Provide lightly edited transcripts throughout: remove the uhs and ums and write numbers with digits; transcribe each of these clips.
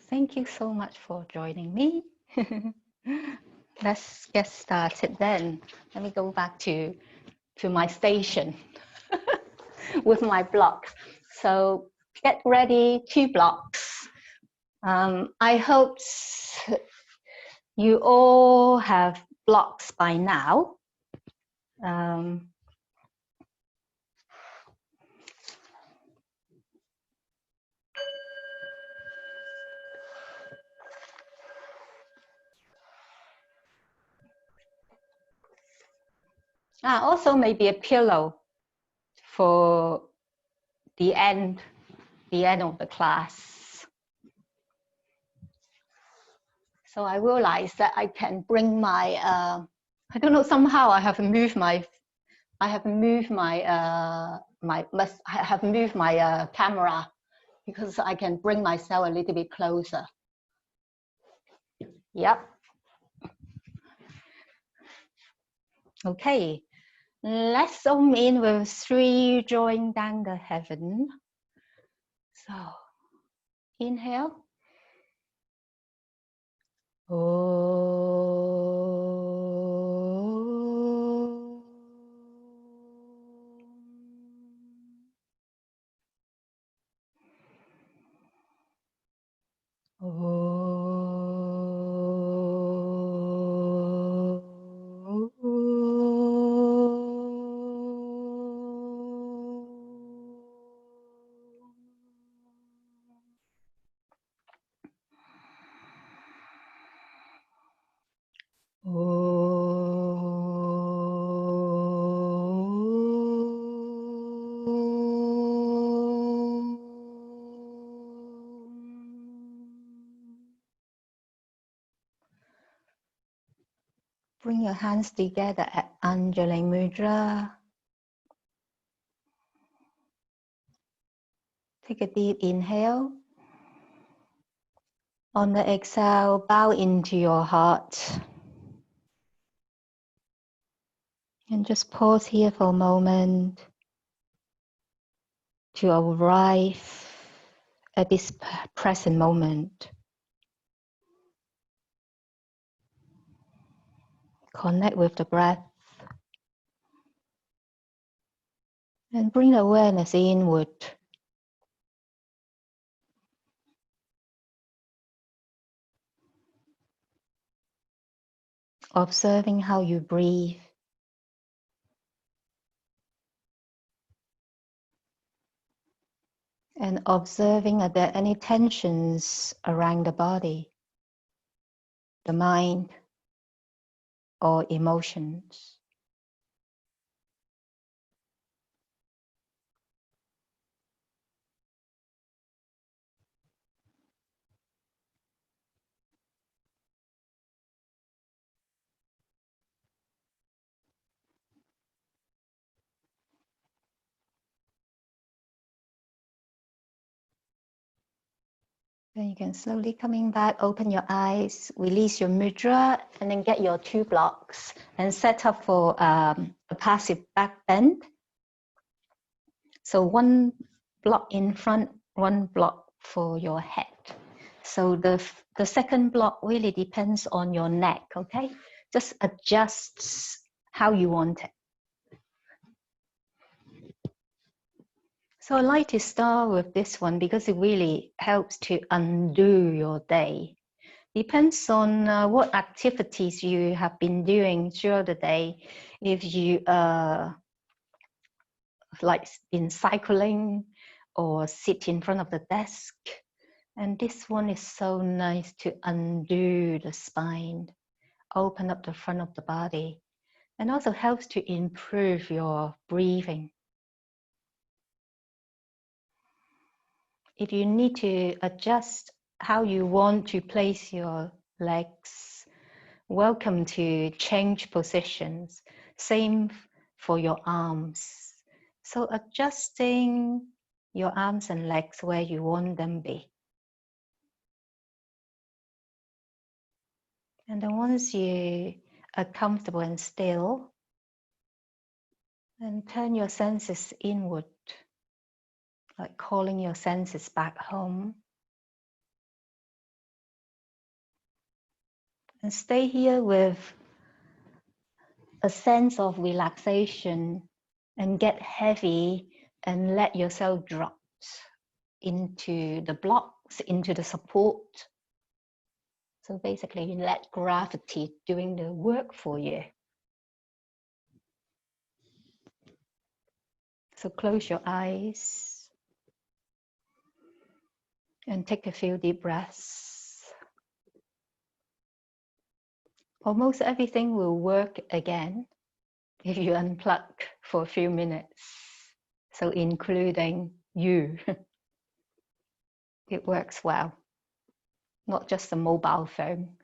Thank you so much for joining me. Let's get started then. Let me go back to my station with my blocks. So get ready, 2 blocks. I hope you all have blocks by now. Also maybe a pillow for the end of the class. So I realized that I can bring my, I don't know, somehow I have moved my camera because I can bring myself a little bit closer. Yep. Okay. Let's zoom in with 3 drawing down the heaven. So inhale. Bring your hands together at Anjali Mudra. Take a deep inhale. On the exhale, bow into your heart. And just pause here for a moment to arrive at this present moment. Connect with the breath. And bring awareness inward. Observing how you breathe. And observing are there any tensions around the body, the mind, or emotions. Then you can slowly coming back, open your eyes, release your mudra, and then get your 2 blocks and set up for a passive back bend. So 1 block in front, 1 block for your head. So the second block really depends on your neck, okay? Just adjust how you want it. So I like to start with this one because it really helps to undo your day. Depends on what activities you have been doing throughout the day. If you like been cycling or sit in front of the desk. And this one is so nice to undo the spine, open up the front of the body, and also helps to improve your breathing. If you need to adjust how you want to place your legs, welcome to change positions. Same for your arms. So adjusting your arms and legs where you want them to be. And then once you are comfortable and still, then turn your senses inward, like calling your senses back home. And stay here with a sense of relaxation and get heavy and let yourself drop into the blocks, into the support. So basically, you let gravity doing the work for you. So close your eyes and take a few deep breaths. Almost everything will work again if you unplug for a few minutes. So including you. It works well, not just a mobile phone.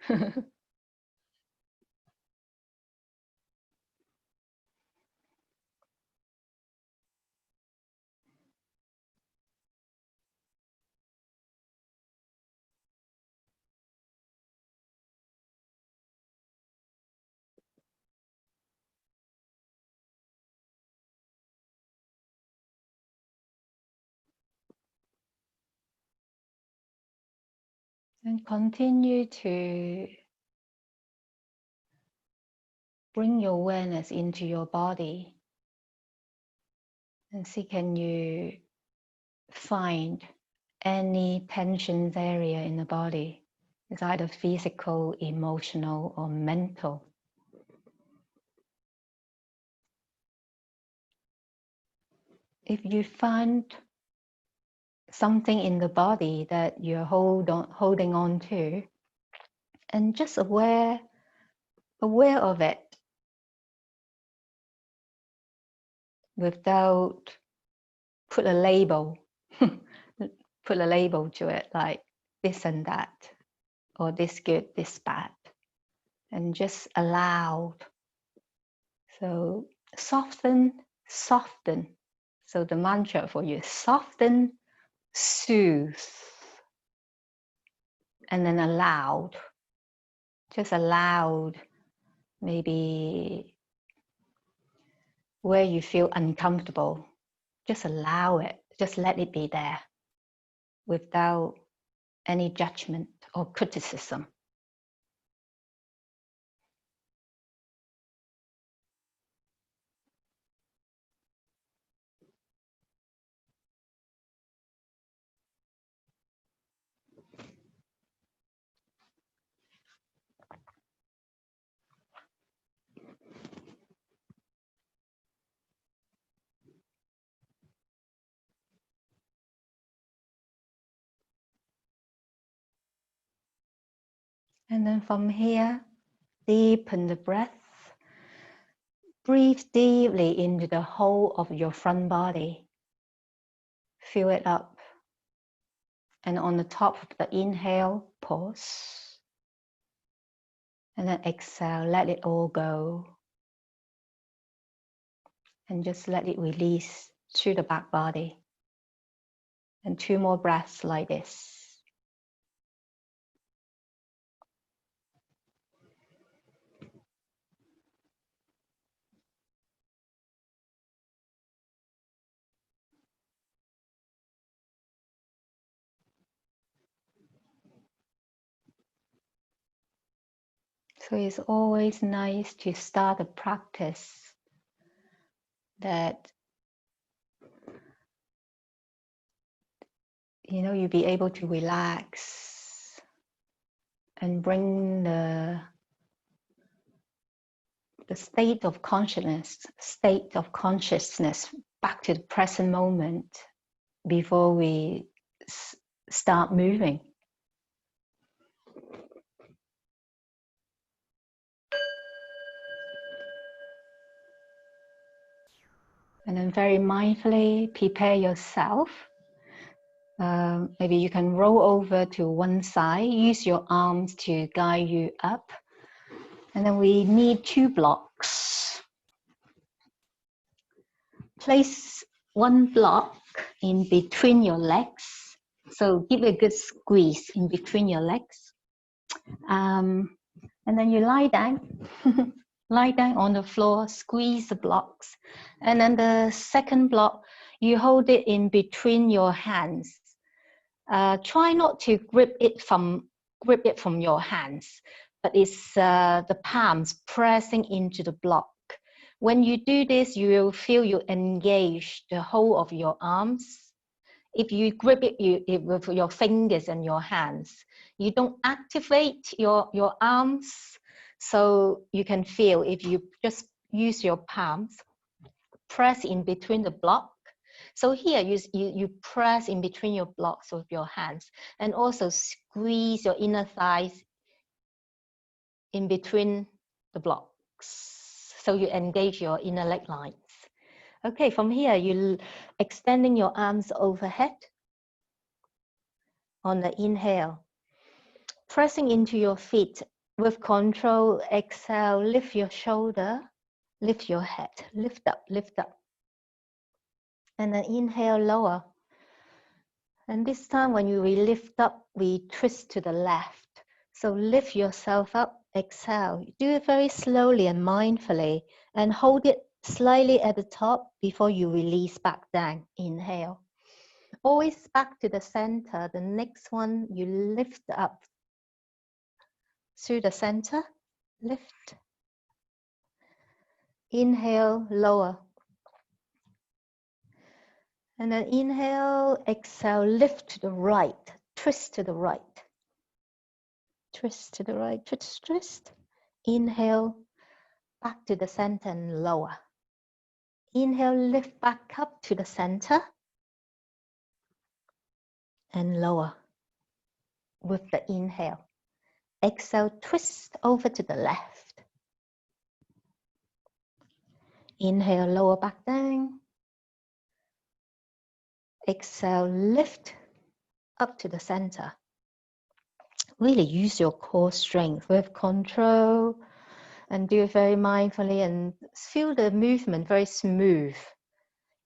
And continue to bring your awareness into your body and see, can you find any tensions area in the body? It's either physical, emotional, or mental. If you find something in the body that you're holding on to, and just aware of it without put a label to it, like this and that, or this good, this bad, and just allow. So soften. So the mantra for you: soften, soothe, and then allowed. Just allowed, maybe where you feel uncomfortable, just allow it, just let it be there without any judgment or criticism. And then from here, deepen the breath. Breathe deeply into the whole of your front body. Fill it up. And on the top of the inhale, pause. And then exhale, let it all go. And just let it release through the back body. And 2 more breaths like this. So it's always nice to start a practice that, you know, you'll be able to relax and bring the state of consciousness back to the present moment before we start moving. And then very mindfully prepare yourself. Maybe you can roll over to one side, use your arms to guide you up. And then we need 2 blocks. Place 1 block in between your legs. So give it a good squeeze in between your legs. And then you lie down. Lie down on the floor, squeeze the blocks. And then the second block, you hold it in between your hands. Try not to grip it from your hands, but it's the palms pressing into the block. When you do this, you will feel you engage the whole of your arms. If you grip it with your fingers and your hands, you don't activate your arms, so you can feel if you just use your palms, press in between the block. So here you press in between your blocks with your hands, and also squeeze your inner thighs in between the blocks. So you engage your inner leg lines. Okay, from here, you extending your arms overhead. On the inhale, pressing into your feet with control. Exhale, lift your shoulder, lift your head, lift up, lift up. And then inhale, lower. And this time when we lift up, we twist to the left. So lift yourself up, exhale. Do it very slowly and mindfully, and hold it slightly at the top before you release back down. Inhale. Always back to the center. The next one, you lift up through the center. Lift. Inhale, lower. And then inhale, exhale, lift to the right, twist to the right. Twist to the right, twist, twist. Inhale, back to the center and lower. Inhale, lift back up to the center and lower with the inhale. Exhale, twist over to the left. Inhale, lower back down. Exhale, lift up to the center. Really use your core strength with control and do it very mindfully and feel the movement very smooth.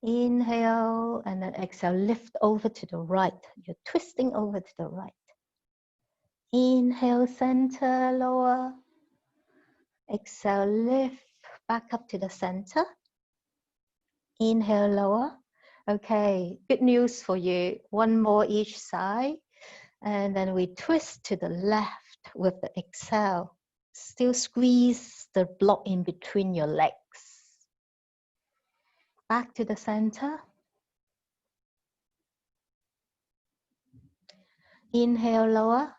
Inhale and then exhale, lift over to the right. You're twisting over to the right. Inhale, center, lower. Exhale, lift back up to the center. Inhale, lower. Okay, good news for you. One more each side. And then we twist to the left with the exhale. Still squeeze the block in between your legs. Back to the center. Inhale, lower.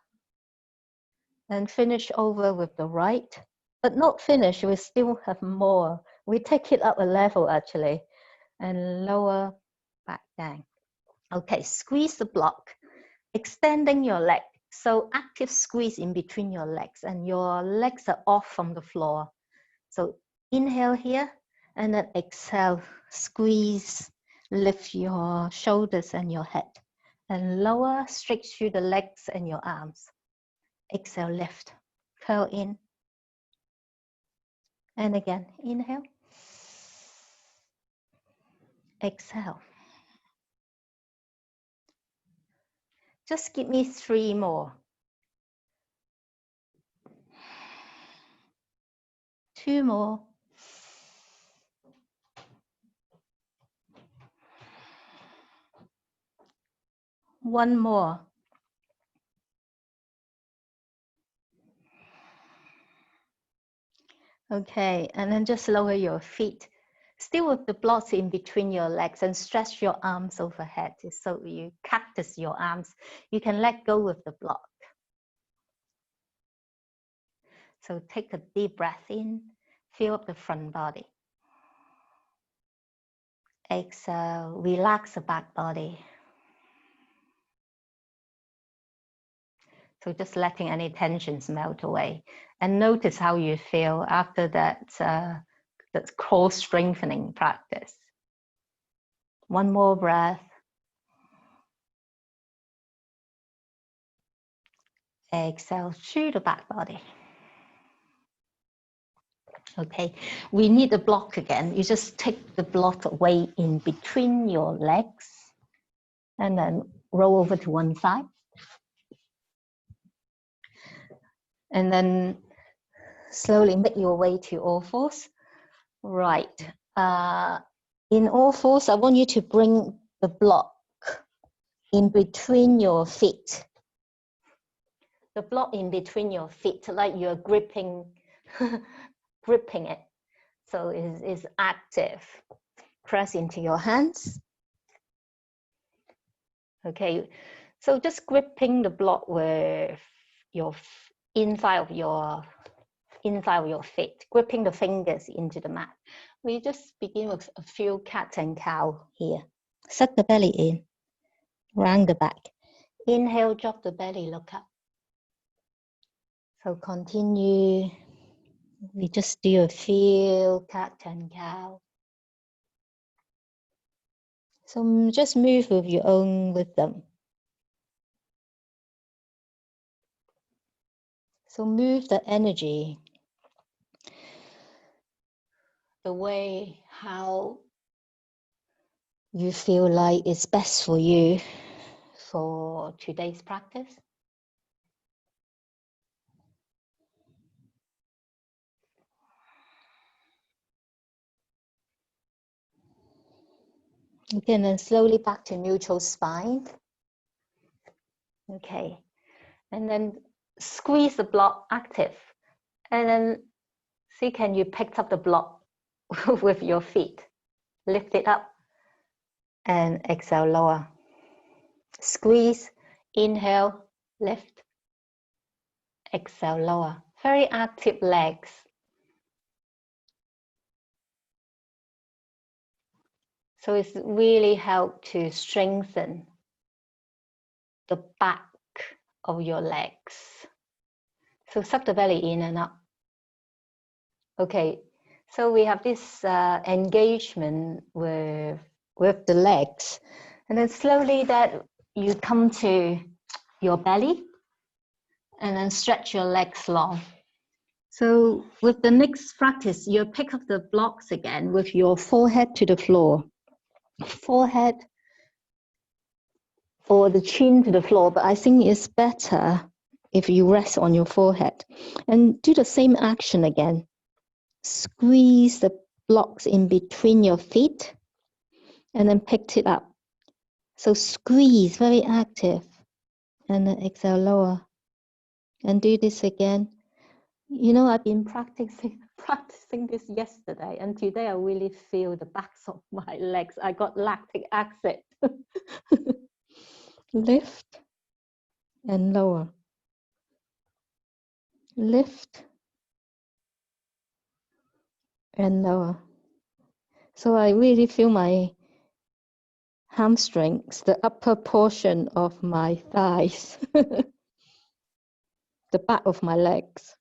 And finish over with the right. But not finish, we still have more. We take it up a level actually. And lower, back down. Okay, squeeze the block. Extending your leg. So active squeeze in between your legs, and your legs are off from the floor. So inhale here and then exhale, squeeze, lift your shoulders and your head, and lower, straight through the legs and your arms. Exhale, lift, curl in. And again, inhale. Exhale. Just give me 3 more. 2 more. 1 more. Okay, and then just lower your feet. Still with the blocks in between your legs, and stretch your arms overhead. So you cactus your arms. You can let go with the block. So take a deep breath in, fill up the front body. Exhale, relax the back body. So just letting any tensions melt away. And notice how you feel after that, that core strengthening practice. 1 more breath. Exhale through the back body. Okay, we need the block again. You just take the block away in between your legs and then roll over to one side. And then slowly make your way to all fours. Right. In all fours, I want you to bring the block in between your feet. the block in between your feet, like you're gripping, gripping it. So it's active. Press into your hands. Okay, so just gripping the block with your inside of your feet, gripping the fingers into the mat. We just begin with a few cat and cow here. Suck the belly in, round the back. Inhale, drop the belly, look up. So continue. We just do a few cat and cow. So just move with your own rhythm. So move the energy the way how you feel like it's best for you for today's practice. Okay, and then slowly back to neutral spine. Okay, and then squeeze the block active. And then see, can you pick up the block with your feet? Lift it up and exhale, lower. Squeeze, inhale, lift, exhale, lower. Very active legs. So it's really helped to strengthen the back of your legs. So suck the belly in and up. Okay, so we have this engagement with the legs. And then slowly that you come to your belly and then stretch your legs long. So with the next practice, you pick up the blocks again with your forehead to the floor. Forehead or the chin to the floor, but I think it's better if you rest on your forehead. And do the same action again. Squeeze the blocks in between your feet and then pick it up. So squeeze, very active, and then exhale, lower. And do this again. You know, I've been practicing this yesterday, and today I really feel the backs of my legs. I got lactic acid. Lift and lower. Lift and lower. So I really feel my hamstrings, the upper portion of my thighs, the back of my legs.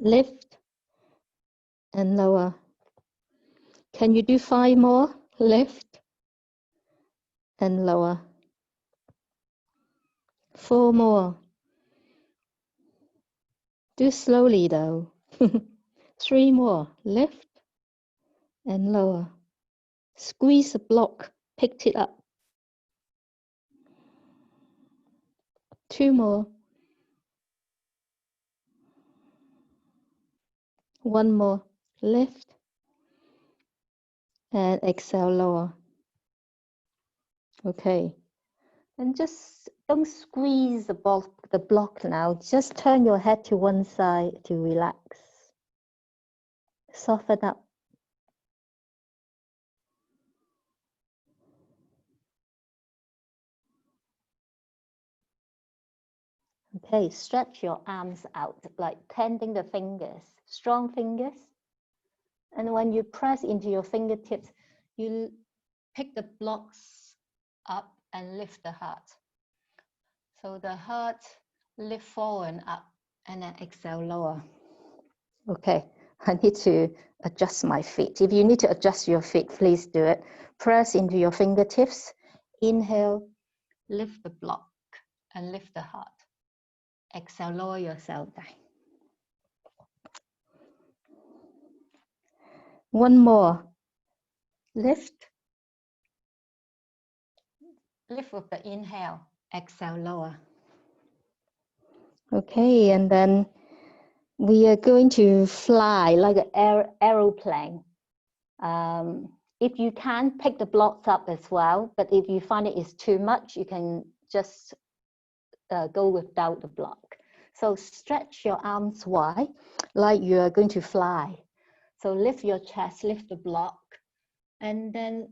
Lift and lower. Can you do 5 more? Lift and lower. 4 more. Do slowly though. 3 more. Lift and lower. Squeeze the block, pick it up. 2 more. 1 more. Lift and exhale, lower. Okay. And just don't squeeze the block now. Just turn your head to one side to relax. Soften up. Okay, stretch your arms out, like tending the fingers, strong fingers. And when you press into your fingertips, you pick the blocks up and lift the heart. So the heart lift forward and up, and then exhale, lower. Okay, I need to adjust my feet. If you need to adjust your feet, please do it. Press into your fingertips. Inhale, lift the block and lift the heart. Exhale, lower yourself down. 1 more. Lift. Lift with the inhale. Exhale, lower. Okay, and then we are going to fly like an aeroplane. If you can, pick the blocks up as well, but if you find it is too much, you can just go without the block. So stretch your arms wide like you are going to fly. So lift your chest, lift the block, and then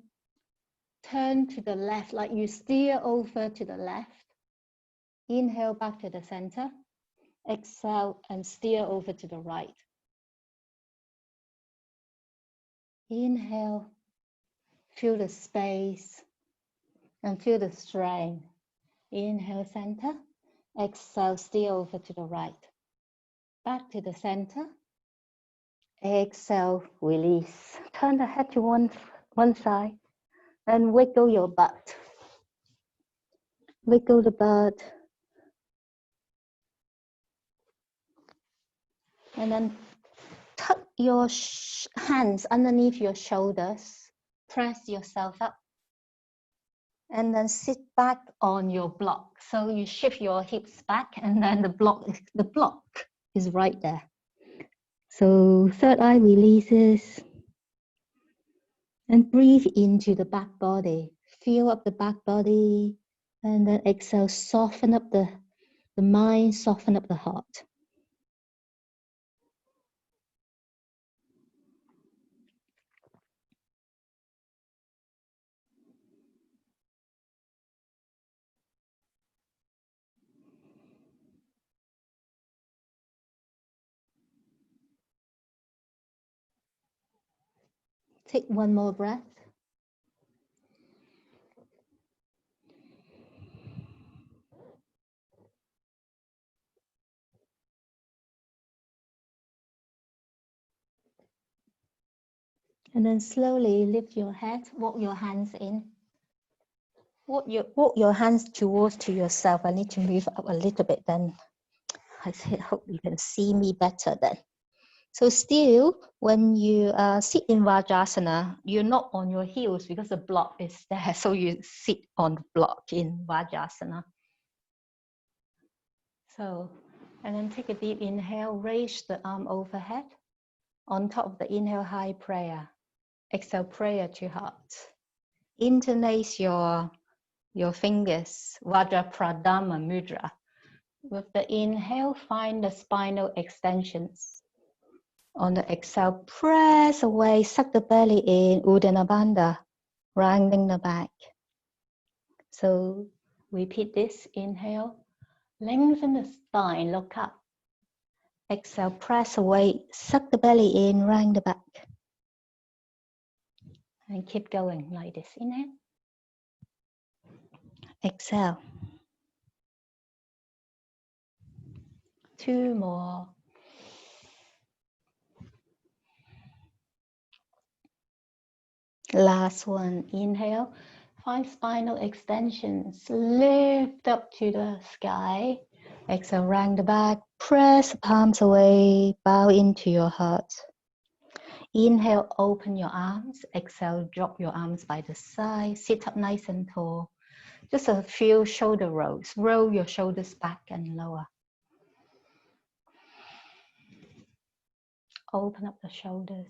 turn to the left like you steer over to the left. Inhale back to the center. Exhale and steer over to the right. Inhale, feel the space and feel the strength. Inhale, center. Exhale, steer over to the right. Back to the center. Exhale, release. Turn the head to one side and wiggle your butt. Wiggle the butt. And then tuck your hands underneath your shoulders. Press yourself up. And then sit back on your block. So you shift your hips back and then the block is right there. So third eye releases. And breathe into the back body. Feel up the back body. And then exhale, soften up the mind, soften up the heart. Take one more breath. And then slowly lift your head, walk your hands in. Walk your hands towards to yourself. I need to move up a little bit then. I hope you can see me better then. So still, when you sit in Vajrasana, you're not on your heels because the block is there. So you sit on the block in Vajrasana. So, and then take a deep inhale, raise the arm overhead. On top of the inhale, high prayer. Exhale, prayer to heart. Interlace your fingers, Vajrapradama Mudra. With the inhale, find the spinal extensions. On the exhale, press away, suck the belly in, Uddiyana Bandha, rounding the back. So repeat this, inhale, lengthen the spine, look up. Exhale, press away, suck the belly in, round the back. And keep going like this, inhale. Exhale. 2 more. Last one, inhale. 5 spinal extensions, lift up to the sky. Exhale, round the back, press the palms away, bow into your heart. Inhale, open your arms. Exhale, drop your arms by the side, sit up nice and tall. Just a few shoulder rolls. Roll your shoulders back and lower. Open up the shoulders.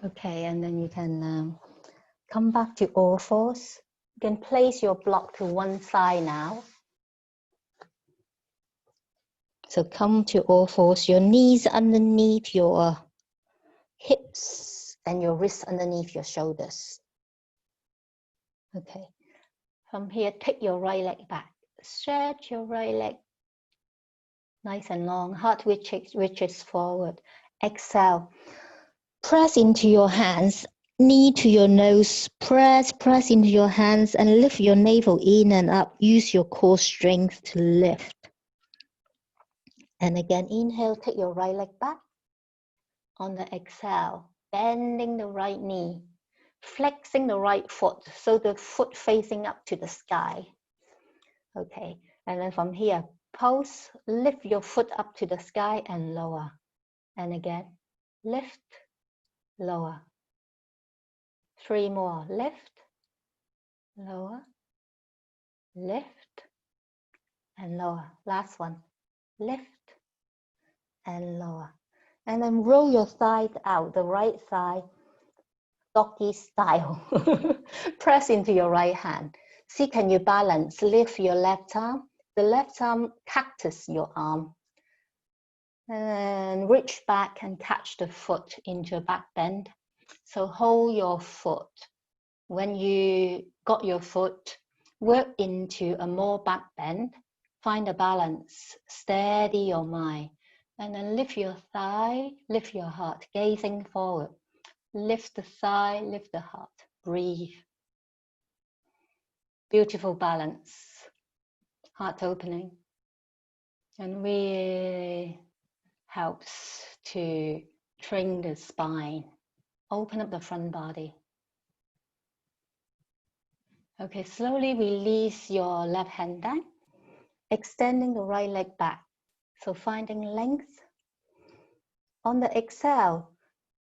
Okay, and then you can come back to all fours. You can place your block to one side now. So come to all fours, your knees underneath your hips and your wrists underneath your shoulders. Okay, from here, take your right leg back. Stretch your right leg nice and long, heart reaches forward. Exhale, press into your hands, knee to your nose, press into your hands and lift your navel in and up. Use your core strength to lift. And again, inhale, take your right leg back. On the exhale, bending the right knee, flexing the right foot, so the foot facing up to the sky. Okay, and then from here, pulse, lift your foot up to the sky and lower. And again, lift, lower. 3 more, lift, lower, lift, and lower. Last one, lift, and lower. And then roll your thighs out, the right side, doggy style. Press into your right hand. See, can you balance? Lift your left arm. The left arm cactus your arm. And reach back and catch the foot into a back bend. So hold your foot. When you got your foot, work into a more back bend. Find a balance. Steady your mind. And then lift your thigh, lift your heart, gazing forward. Lift the thigh, lift the heart. Breathe. Beautiful balance. Heart opening. And really helps to train the spine. Open up the front body. Okay, slowly release your left hand down, extending the right leg back. So finding length. On the exhale,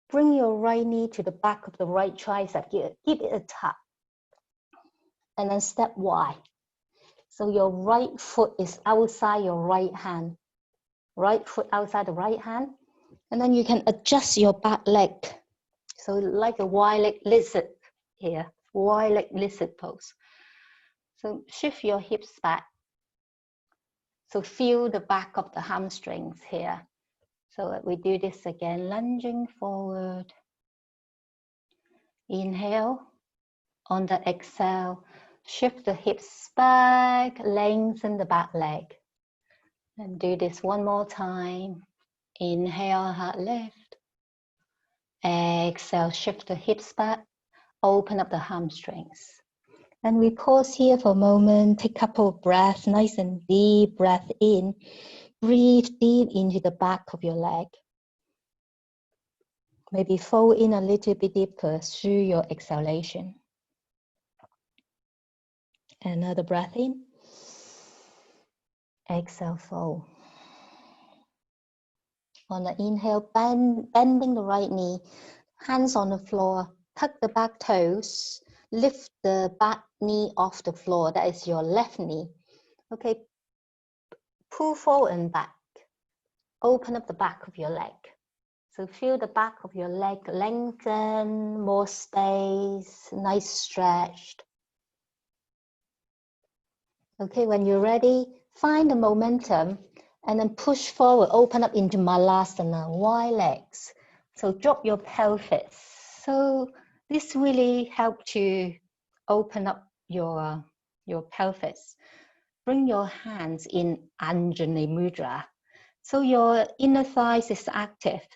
bring your right knee to the back of the right tricep. Give it a tap. And then step wide. So your right foot is outside your right hand. Right foot outside the right hand. And then you can adjust your back leg. So like a wide-leg lizard here. Wide-leg lizard pose. So shift your hips back. So feel the back of the hamstrings here. So we do this again, lunging forward. Inhale. On the exhale, shift the hips back, lengthen the back leg. And do this one more time. Inhale, heart lift. Exhale, shift the hips back, open up the hamstrings. And we pause here for a moment, take a couple of breaths, nice and deep breath in. Breathe deep into the back of your leg. Maybe fold in a little bit deeper through your exhalation. Another breath in. Exhale, fold. On the inhale, bending the right knee, hands on the floor, tuck the back toes, lift the back knee off the floor, that is your left knee. Okay, pull forward and back. Open up the back of your leg. So feel the back of your leg lengthen, more space, nice stretched. Okay, when you're ready, find the momentum and then push forward, open up into Malasana, wide legs. So drop your pelvis. So this really helps to open up your pelvis. Bring your hands in Anjali Mudra. So your inner thighs is active.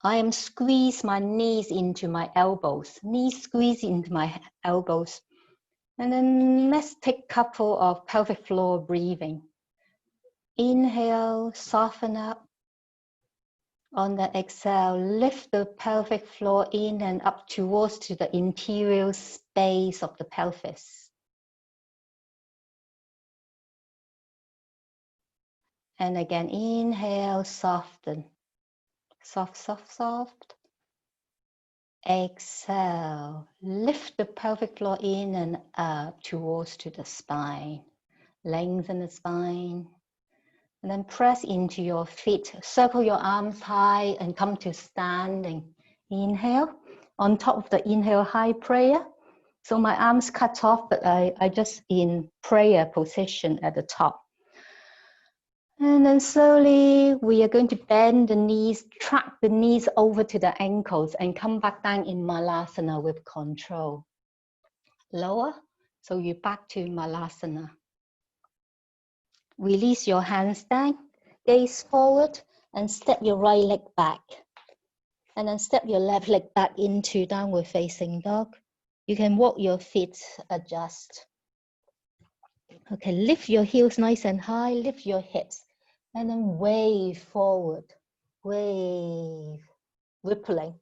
I am squeeze my knees into my elbows, knees squeeze into my elbows. And then let's take a couple of pelvic floor breathing. Inhale, soften up. On the exhale, lift the pelvic floor in and up towards to the interior space of the pelvis. And again, inhale, soften. Soft, soft, soft. Exhale, lift the pelvic floor in and up towards to the spine. Lengthen the spine. And then press into your feet. Circle your arms high and come to standing. Inhale. On top of the inhale, high prayer. So my arms cut off, but I just in prayer position at the top. And then slowly we are going to bend the knees, track the knees over to the ankles and come back down in Malasana with control. Lower, so you're back to Malasana. Release your hands down, gaze forward and step your right leg back. And then step your left leg back into downward facing dog. You can walk your feet, adjust. Okay, lift your heels nice and high, lift your hips. And then wave forward, wave, rippling.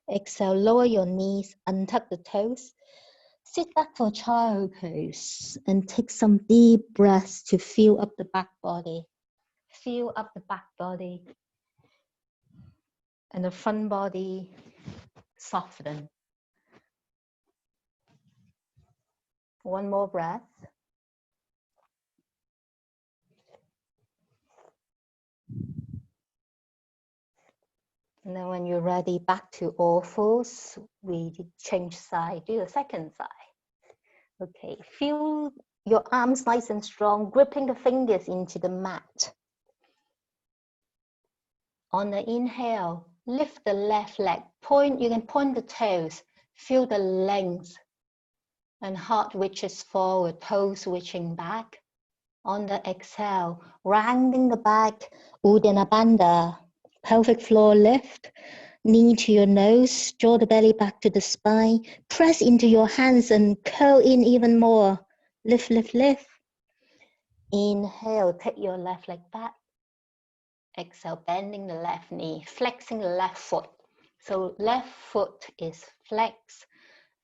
Exhale, lower your knees, untuck the toes. Sit back for child pose and take some deep breaths to fill up the back body. Fill up the back body. And the front body soften. One more breath. And then when you're ready, back to all fours, we change side, do the second side. Okay, feel your arms nice and strong, gripping the fingers into the mat. On the inhale, lift the left leg, you can point the toes, feel the length, and heart reaches forward, toes reaching back. On the exhale, rounding the back, Uddiyana Bandha, pelvic floor lift, knee to your nose, draw the belly back to the spine, press into your hands and curl in even more. Lift, lift, lift. Inhale, take your left leg back. Exhale, bending the left knee, flexing the left foot. So left foot is flexed,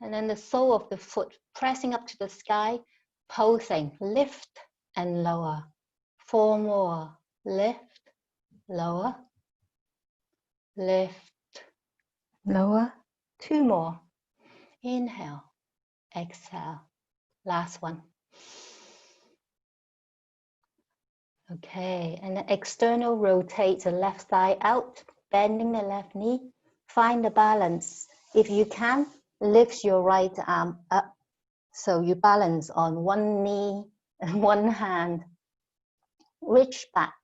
and then the sole of the foot pressing up to the sky, pulsing, lift and lower. 4 more, lift, lower, lift, lower. 2 more, inhale, exhale, last one. Okay, and the external rotate the left thigh out, bending the left knee, find the balance. If you can, lift your right arm up, so you balance on one knee and one hand. Reach back,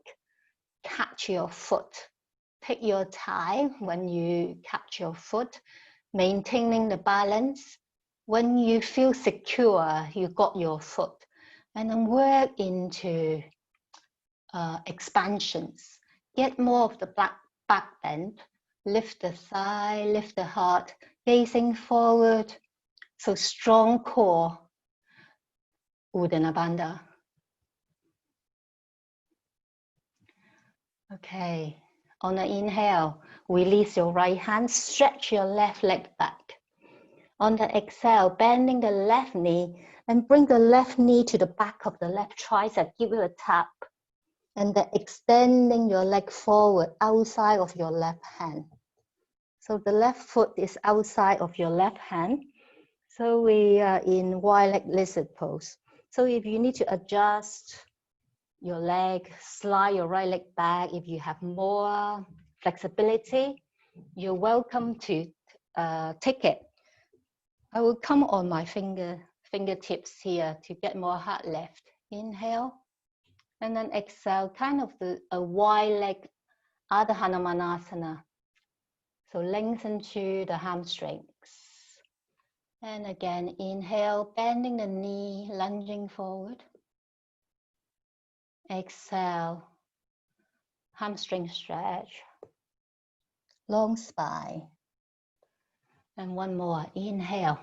catch your foot. Take your time when you catch your foot, maintaining the balance. When you feel secure, you got your foot, and then work into expansions. Get more of the back bend. Lift the thigh, lift the heart, gazing forward. So strong core, Uddiyana Bandha. Okay, on the inhale, release your right hand, stretch your left leg back. On the exhale, bending the left knee and bring the left knee to the back of the left tricep, give it a tap. And then extending your leg forward outside of your left hand. So the left foot is outside of your left hand. So we are in wide-leg lizard pose. So if you need to adjust your leg, slide your right leg back, if you have more flexibility, you're welcome to take it. I will come on my fingertips here to get more heart lift. Inhale. And then exhale, kind of a wide leg Ardha Hanumanasana. So lengthen to the hamstrings. And again, inhale, bending the knee, lunging forward. Exhale, hamstring stretch. Long spine. And one more, inhale,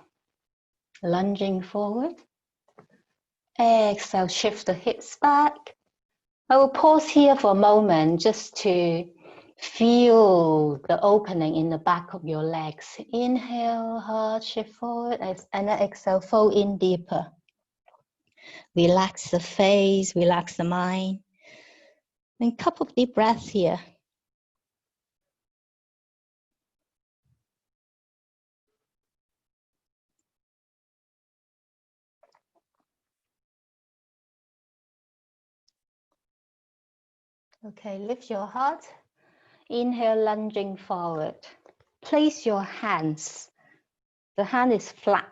lunging forward. Exhale, shift the hips back. I will pause here for a moment just to feel the opening in the back of your legs. Inhale, heart shift forward, and then exhale, fold in deeper. Relax the face, relax the mind. And a couple of deep breaths here. Okay, lift your heart. Inhale, lunging forward. Place your hands. The hand is flat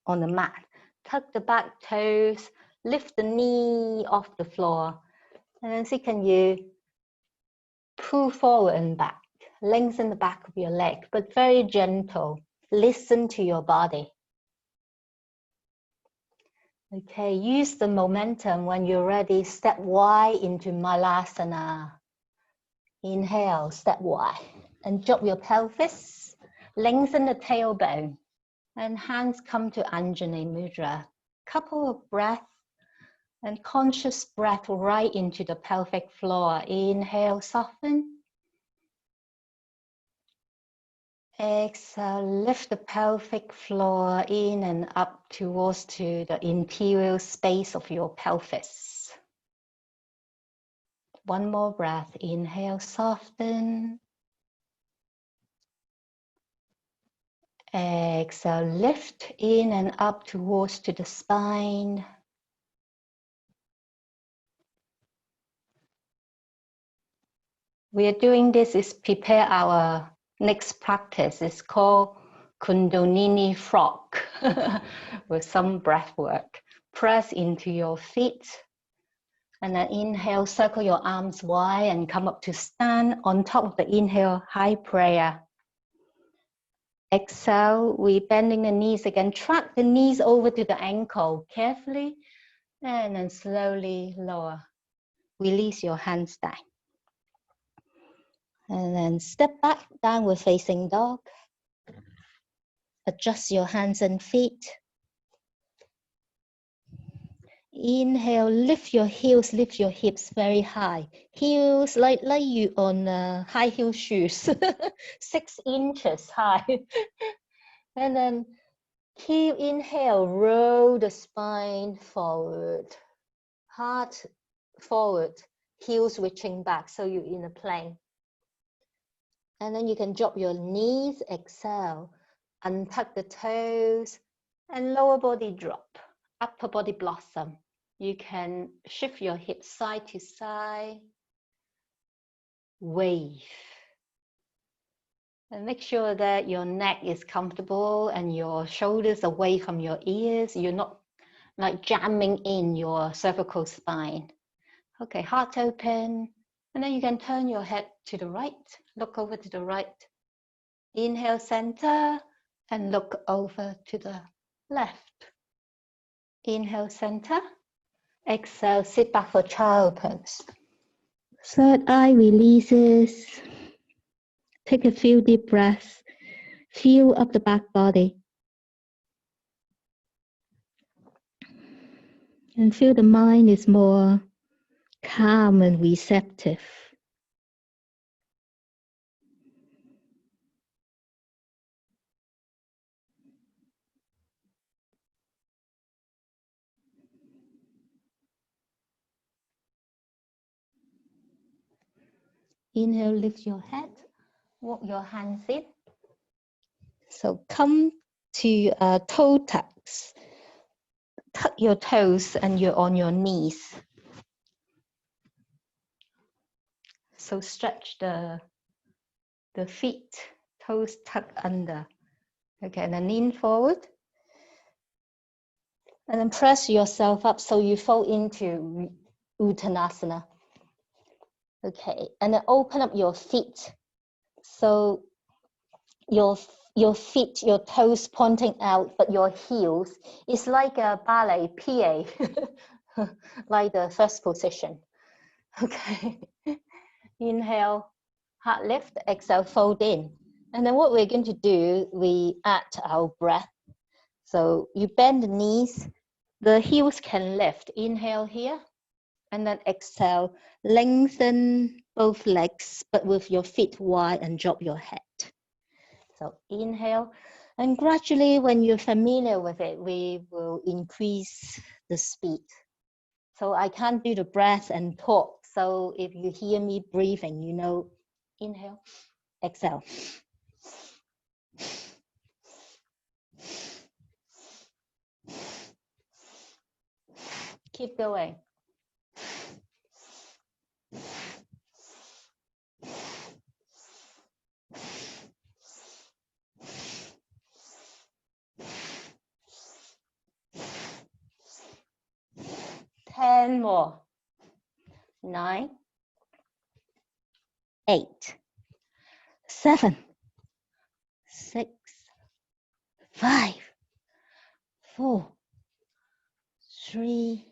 on the mat. Tuck the back toes. Lift the knee off the floor. And then see, can you pull forward and back. Lengthen the back of your leg, but very gentle. Listen to your body. Okay, use the momentum. When you're ready, step wide into Malasana. Inhale, step wide. And drop your pelvis. Lengthen the tailbone. And hands come to Anjali Mudra. Couple of breaths. And conscious breath right into the pelvic floor. Inhale, soften. Exhale, lift the pelvic floor in and up towards to the interior space of your pelvis. One more breath. Inhale, soften. Exhale, lift in and up towards to the spine. we are doing this is prepare our next practice. It's called Kundalini Frog with some breath work. Press into your feet and then inhale, circle your arms wide and come up to stand. On top of the inhale, high prayer. Exhale, we bending the knees again. Track the knees over to the ankle carefully and then slowly lower. Release your hands down. And then step back, downward facing dog. Adjust your hands and feet. Inhale, lift your heels, lift your hips very high. Heels like you on high heel shoes, 6 inches high. And then keep inhale, roll the spine forward, heart forward, heels reaching back, so you're in a plank. And then you can drop your knees, exhale, untuck the toes, and lower body drop, upper body blossom. You can shift your hips side to side, wave. And make sure that your neck is comfortable and your shoulders away from your ears. You're not like jamming in your cervical spine. Okay, heart open. And then you can turn your head to the right, look over to the right. Inhale, center, and look over to the left. Inhale, center. Exhale, sit back for child pose. Third eye releases. Take a few deep breaths. Feel up the back body. And feel the mind is more calm and receptive. Inhale, lift your head. Walk your hands in. So come to toe tucks. Tuck your toes and you're on your knees. So stretch the feet, toes tuck under. Okay, and then lean forward. And then press yourself up so you fall into Uttanasana. Okay, and then open up your feet. So your feet, your toes pointing out, but your heels is like a ballet plie, like the first position. Okay, inhale, heart lift, exhale, fold in. And then what we're going to do, we add our breath. So you bend the knees, the heels can lift. Inhale here, and then exhale, lengthen both legs, but with your feet wide and drop your head. So inhale, and gradually when you're familiar with it, we will increase the speed. So I can't do the breath and talk. So if you hear me breathing, you know, inhale, exhale. Keep going. Ten more. 9, 8, 7, 6, 5, 4, 3,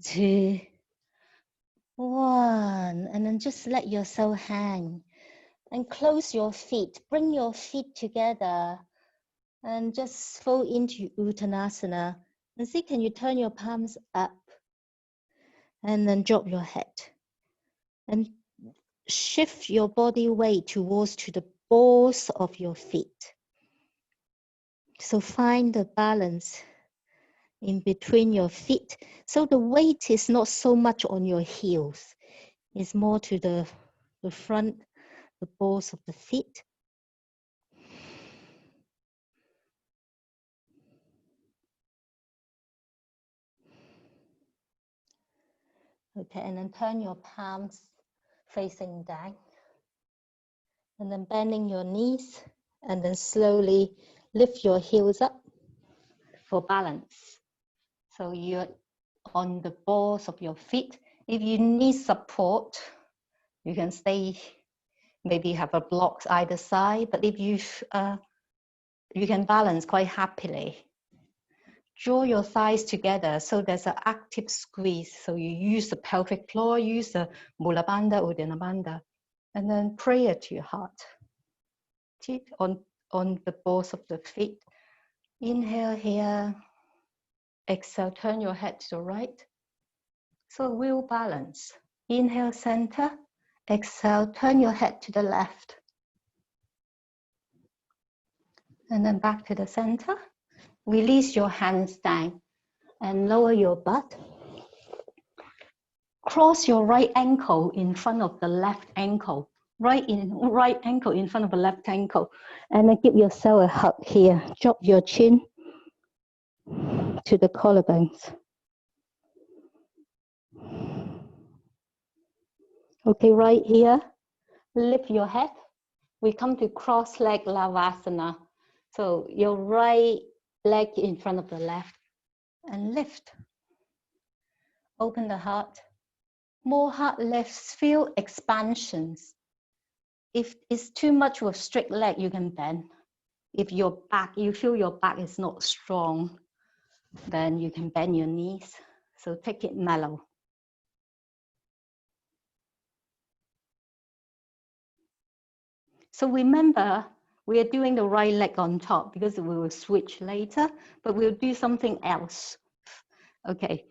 2, 1. And then just let yourself hang and close your feet. Bring your feet together and just fall into Uttanasana. And see, can you turn your palms up and then drop your head and shift your body weight towards to the balls of your feet. So find the balance in between your feet. So the weight is not so much on your heels. It's more to the front, the balls of the feet. Okay, and then turn your palms facing down. And then bending your knees, and then slowly lift your heels up for balance. So you're on the balls of your feet. If you need support, you can stay, maybe have a block either side, but if you can balance quite happily. Draw your thighs together so there's an active squeeze. So you use the pelvic floor, use the mula bandha, uddiyana bandha, and then prayer to your heart. On the balls of the feet. Inhale here. Exhale, turn your head to the right. So wheel balance. Inhale, center. Exhale, turn your head to the left. And then back to the center. Release your hands down and lower your butt. Cross your right ankle in front of the left ankle. Right ankle in front of the left ankle. And then give yourself a hug here. Drop your chin to the collarbones. Okay, right here, lift your head. We come to cross-leg lavasana. So your right leg in front of the left and lift. Open the heart. More heart lifts, feel expansions. If it's too much of a straight leg, you can bend. If your back, you feel your back is not strong, then you can bend your knees. So take it mellow. So remember, we are doing the right leg on top because we will switch later, but we'll do something else. Okay,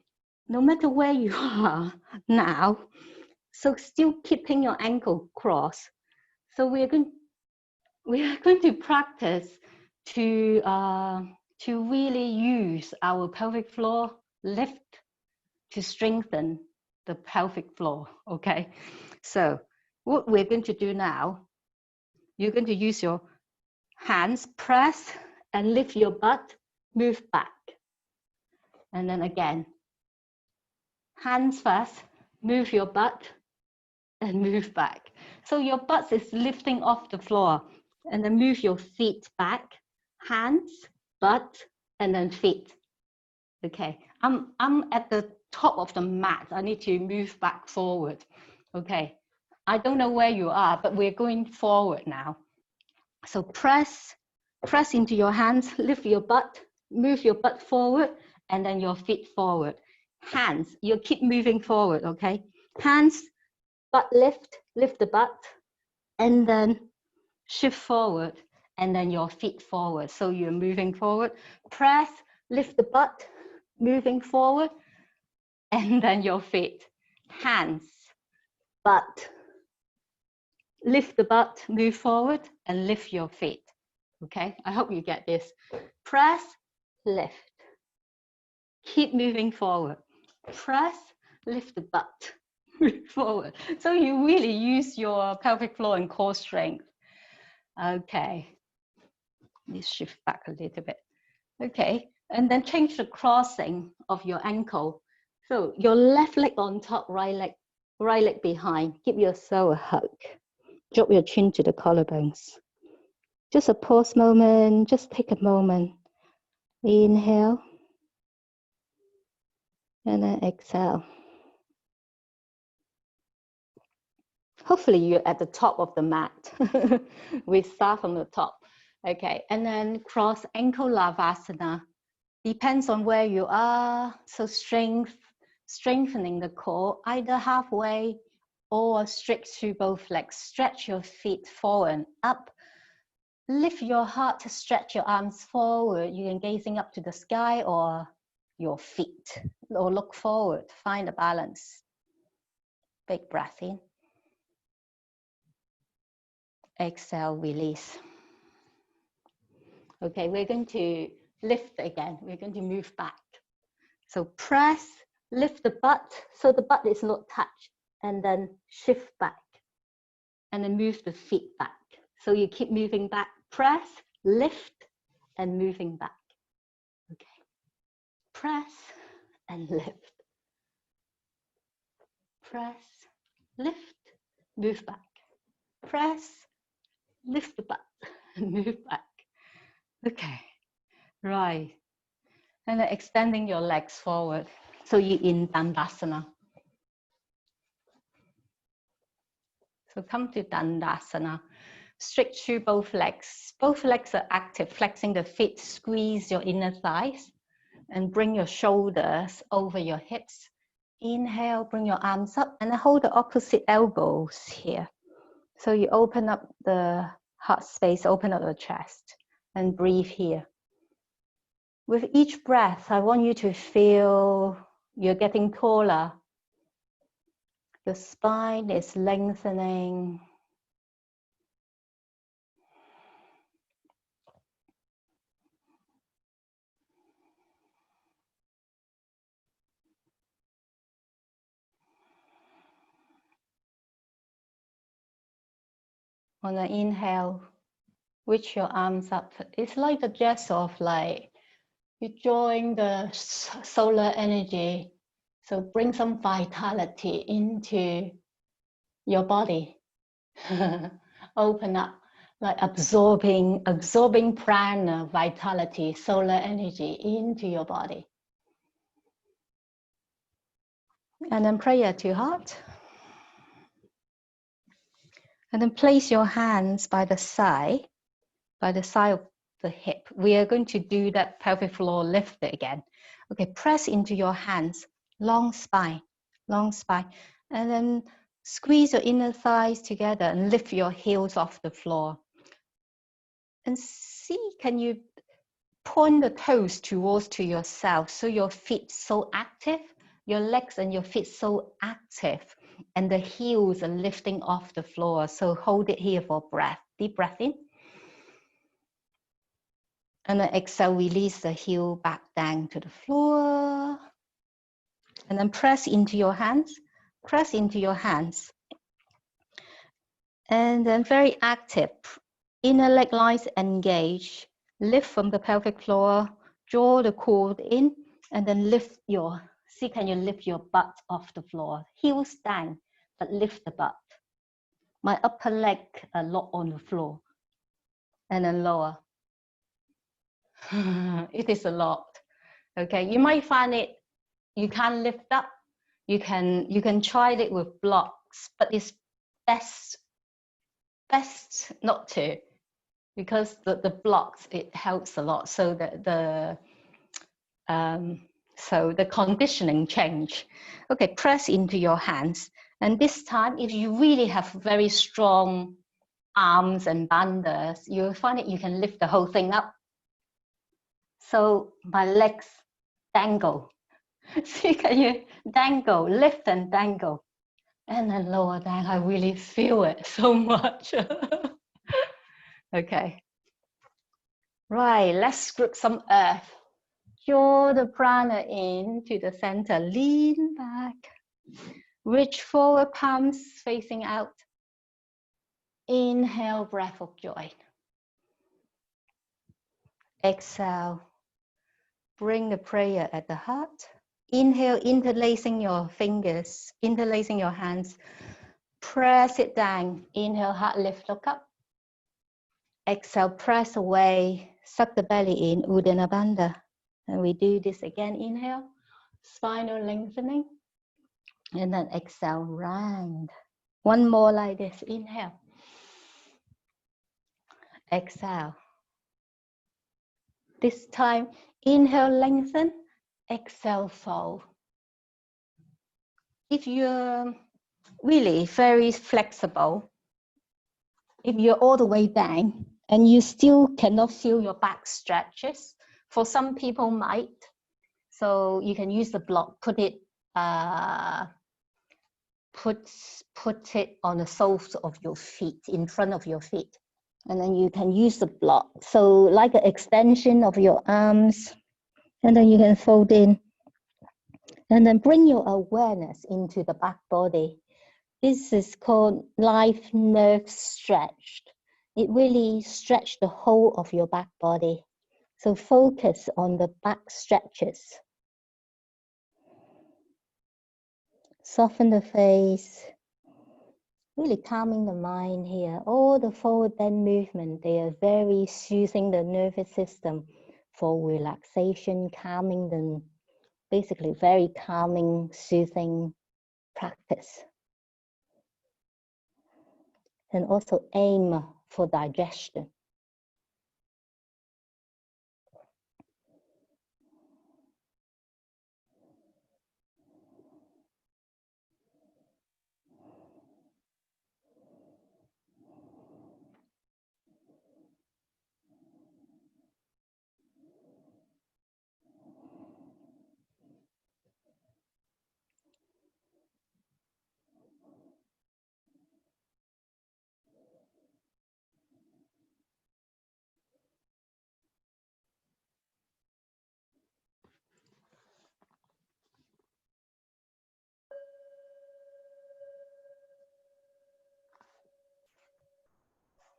no matter where you are now, so still keeping your ankle crossed. So we are going to practice to really use our pelvic floor lift to strengthen the pelvic floor, okay? So what we're going to do now, you're going to use your hands, press and lift your butt, move back. And then again, hands first, move your butt and move back. So your butt is lifting off the floor and then move your feet back, hands, butt, and then feet. Okay, I'm at the top of the mat. I need to move back forward. Okay, I don't know where you are, but we're going forward now. So press into your hands, lift your butt, move your butt forward, and then your feet forward. Hands, you keep moving forward, okay? Hands, butt lift the butt, and then shift forward, and then your feet forward. So you're moving forward. Press, lift the butt, moving forward, and then your feet. Hands, butt, lift the butt, move forward, and lift your feet. Okay, I hope you get this. Press, lift. Keep moving forward. Press, lift the butt, move forward. So you really use your pelvic floor and core strength. Okay, let's shift back a little bit. Okay, and then change the crossing of your ankle. So your left leg on top, right leg behind. Give yourself a hug. Drop your chin to the collarbones. Just a pause moment, just take a moment. Inhale. And then exhale. Hopefully you're at the top of the mat. We start from the top. Okay, and then cross ankle lavasana. Depends on where you are. So strengthening the core, either halfway or straight through both legs. Stretch your feet forward and up. Lift your heart to stretch your arms forward. You can gazing up to the sky or your feet, or look forward. Find a balance. Big breath in. Exhale, release. Okay, we're going to lift again. We're going to move back. So press, lift the butt so the butt is not touched, and then shift back. And then move the feet back. So you keep moving back. Press, lift, and moving back. Okay. Press and lift. Press, lift, move back. Press, lift the butt, move back. Okay, right. And then extending your legs forward. So you're in Dandasana. So come to Dandasana. Stretch through both legs. Both legs are active, flexing the feet, squeeze your inner thighs, and bring your shoulders over your hips. Inhale, bring your arms up, and then hold the opposite elbows here. So you open up the heart space, open up the chest, and breathe here. With each breath, I want you to feel you're getting taller. Your spine is lengthening. On an inhale, reach your arms up. It's like a gesture of like you're drawing the solar energy. So bring some vitality into your body. Open up, like absorbing prana, vitality, solar energy into your body. And then prayer to heart. And then place your hands by the side of the hip. We are going to do that pelvic floor lift again. Okay, press into your hands, long spine. And then squeeze your inner thighs together and lift your heels off the floor. And see, can you point the toes towards to yourself so your feet so active, your legs and your feet so active, and the heels are lifting off the floor. So hold it here for breath. Deep breath in. And then exhale, release the heel back down to the floor. And then press into your hands. Press into your hands. And then very active. Inner leg lines engage. Lift from the pelvic floor. Draw the core in. And then lift your, see, can you lift your butt off the floor? Heels down, but lift the butt. My upper leg a lot on the floor. And then lower. It is a lot. Okay, you might find it, you can't lift up. You can try it with blocks, but it's best not to, because the blocks, it helps a lot. So the conditioning change. Okay, press into your hands. And this time, if you really have very strong arms and bandhas, you'll find it, you can lift the whole thing up. So my legs dangle. See, can you dangle, lift and dangle, and then lower down. I really feel it so much. Okay. Right, let's grip some earth. Draw the prana into the center, lean back. Reach forward, palms facing out. Inhale, breath of joy. Exhale, bring the prayer at the heart. Inhale, interlacing your fingers, interlacing your hands. Press it down. Inhale, heart lift, look up. Exhale, press away, suck the belly in, Uddiyana Bandha. And we do this again. Inhale, spinal lengthening. And then exhale, round. One more like this. Inhale. Exhale. This time, inhale, lengthen. Exhale, fold. If you're really very flexible, if you're all the way down and you still cannot feel your back stretches, for some people might, so you can use the block, put it on the soles of your feet, in front of your feet, and then you can use the block. So like an extension of your arms, and then you can fold in, and then bring your awareness into the back body. This is called life nerve stretched. It really stretches the whole of your back body. So focus on the back stretches. Soften the face. really calming the mind here. All the forward bend movement, they are very soothing the nervous system for relaxation, calming them, basically very calming, soothing practice. And also aim for digestion.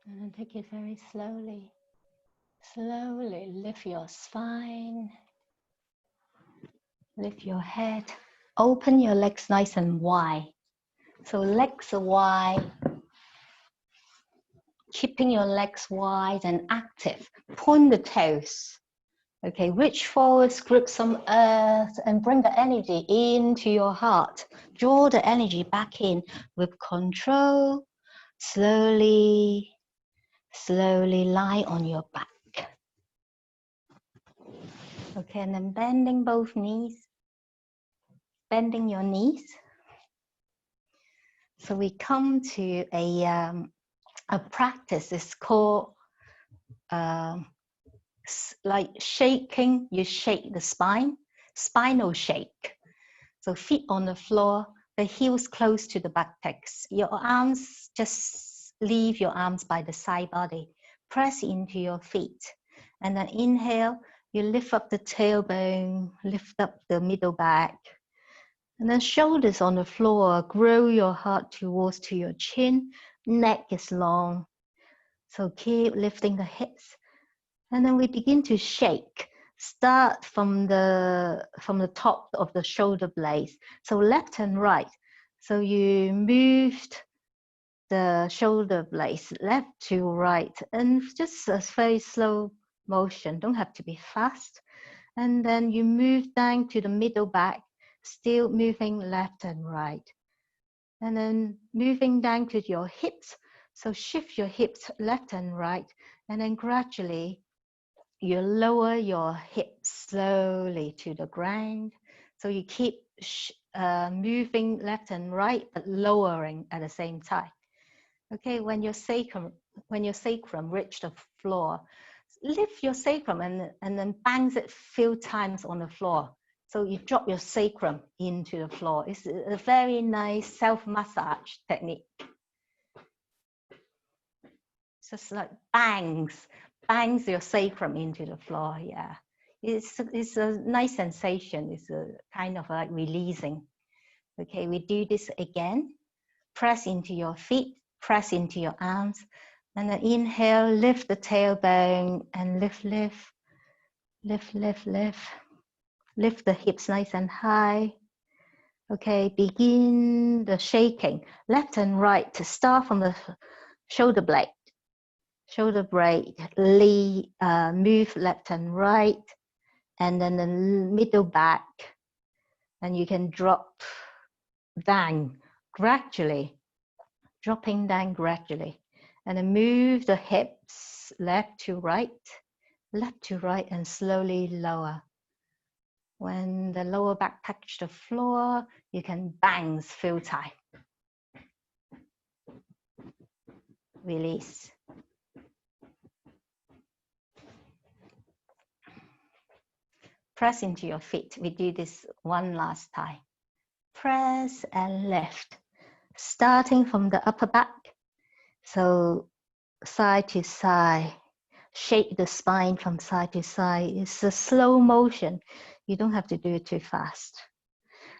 And then take it very slowly. Slowly lift your spine, lift your head, open your legs nice and wide. So legs are wide, keeping your legs wide and active. Point the toes. Okay, reach forward, grip some earth and bring the energy into your heart. Draw the energy back in with control. Slowly, slowly lie on your back. Okay, and then bending both knees, bending your knees. So we come to a practice. It's called like shaking. You shake the spine, spinal shake. So feet on the floor, the heels close to the back pegs. Your arms, just leave your arms by the side body. Press into your feet. And then inhale, you lift up the tailbone, lift up the middle back. And then shoulders on the floor, grow your heart towards to your chin. Neck is long. So keep lifting the hips. And then we begin to shake. Start from the top of the shoulder blades. So left and right. So you moved the shoulder blades left to right, and just a very slow motion. Don't have to be fast. And then you move down to the middle back, still moving left and right. And then moving down to your hips. So shift your hips left and right, and then gradually you lower your hips slowly to the ground. So you keep moving left and right, but lowering at the same time. Okay, when your sacrum reach the floor, lift your sacrum and then bangs it a few times on the floor. So you drop your sacrum into the floor. It's a very nice self-massage technique. It's just like bangs your sacrum into the floor. Yeah, it's a nice sensation. It's a kind of like releasing. Okay, we do this again. Press into your feet, press into your arms, and then inhale, lift the tailbone and lift the hips nice and high. Okay, begin the shaking left and right to start from the shoulder blade. Move left and right, and then the middle back, and you can drop down gradually, dropping down gradually, and then move the hips left to right, and slowly lower. When the lower back touch the floor, you can bang few times. Release. Press into your feet. We do this one last time. Press and lift. Starting from the upper back. So side to side. Shake the spine from side to side. It's a slow motion. You don't have to do it too fast.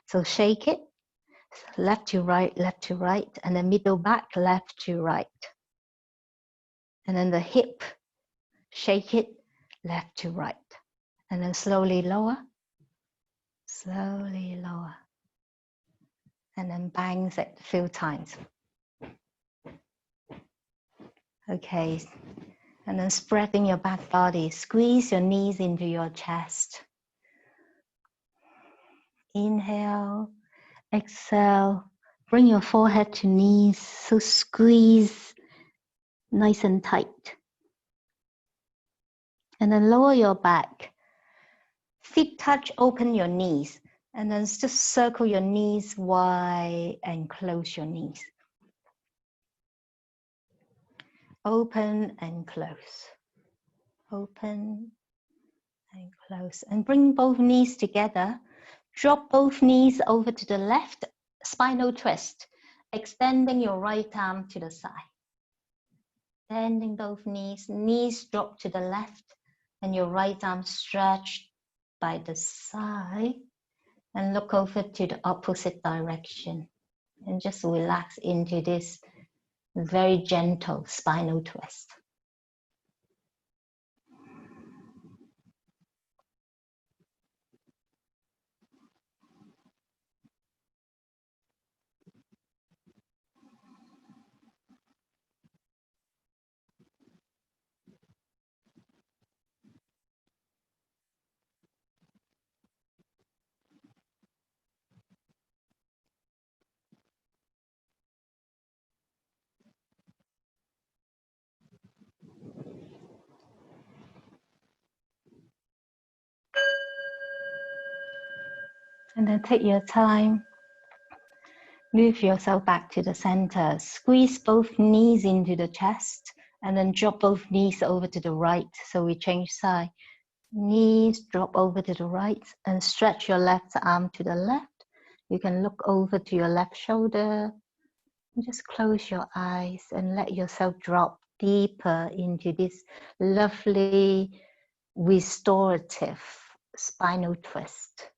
So shake it. Left to right, and then middle back, left to right. And then the hip, shake it, left to right. And then slowly lower, and then bangs it a few times. Okay, and then spreading your back body. Squeeze your knees into your chest. Inhale, exhale. Bring your forehead to knees, so squeeze nice and tight. And then lower your back. Feet touch, open your knees. And then just circle your knees wide and close your knees. Open and close. Open and close. And bring both knees together. Drop both knees over to the left, spinal twist. Extending your right arm to the side. Bending both knees. Knees drop to the left and your right arm stretched by the side. And look over to the opposite direction. And just relax into this very gentle spinal twist. And then take your time. Move yourself back to the center. Squeeze both knees into the chest and then drop both knees over to the right. So we change side. Knees drop over to the right and stretch your left arm to the left. You can look over to your left shoulder. And just close your eyes and let yourself drop deeper into this lovely restorative spinal twist.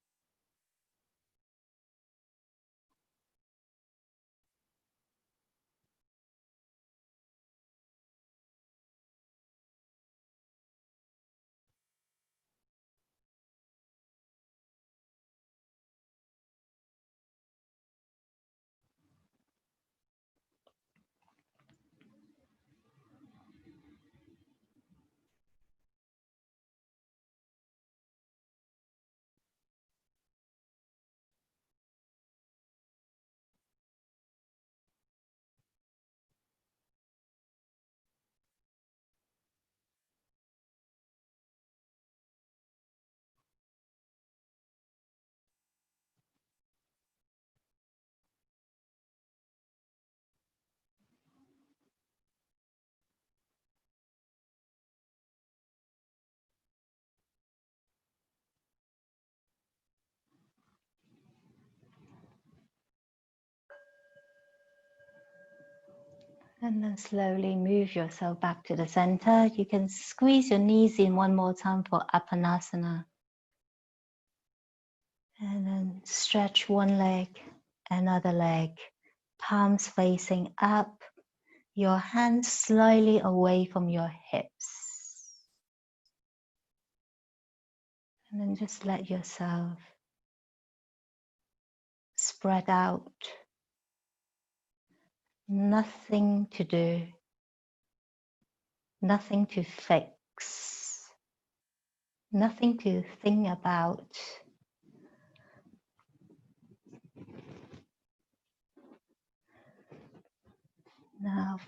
And then slowly move yourself back to the center. You can squeeze your knees in one more time for Apanasana. And then stretch one leg, another leg, palms facing up, your hands slightly away from your hips. And then just let yourself spread out. Nothing to do, nothing to fix, nothing to think about. Now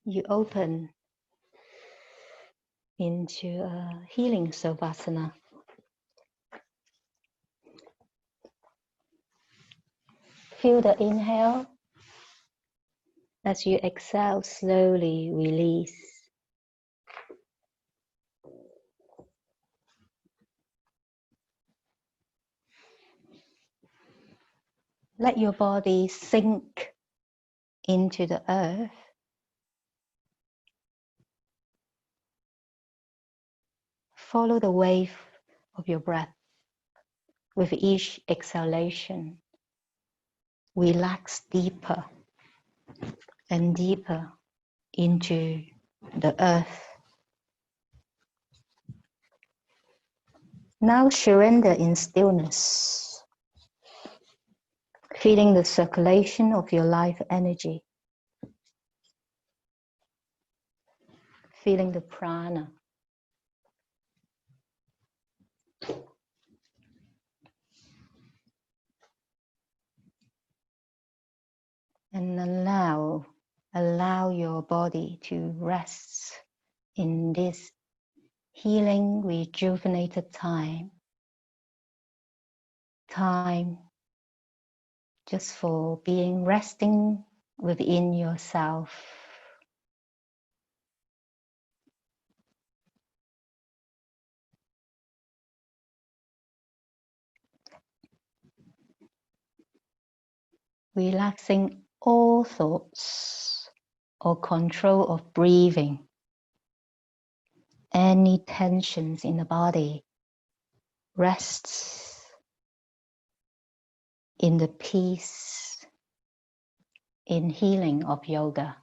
you open into a healing Savasana. Feel the inhale. As you exhale, slowly release. Let your body sink into the earth. Follow the wave of your breath. With each exhalation, relax deeper and deeper into the earth. Now surrender in stillness, feeling the circulation of your life energy. feeling the prana. And allow your body to rest in this healing, rejuvenated time just for being resting within yourself. Relaxing all thoughts or control of breathing. Any tensions in the body rests in the peace, in healing of yoga.